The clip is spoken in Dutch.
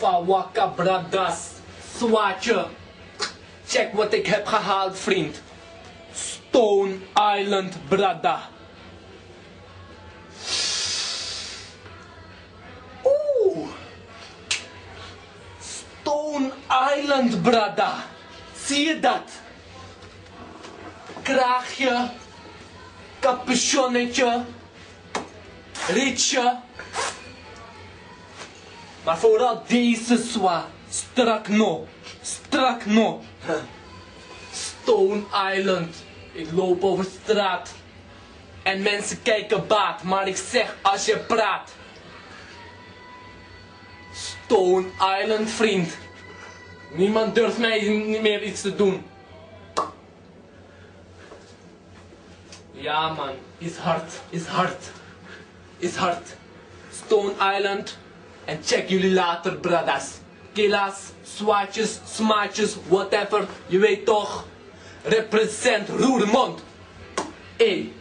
Alpha Waka Bradas. Zwaatje. Check wat ik heb gehaald, vriend. Stone Island Brada. Oeh. Stone Island Brada. Zie je dat? Kraagje. Capuchonnetje. Rietje. Maar vooral deze zwa. Strak no. Strak no. Stone Island. Ik loop over straat. En mensen kijken baat. Maar ik zeg als je praat. Stone Island, vriend. Niemand durft mij niet meer iets te doen. Ja man, is hard, is hard. Is hard. Stone Island. En check jullie later, bradas. Killa's, swatjes, smaatjes, whatever. Je weet toch. Represent Roermond. Hey.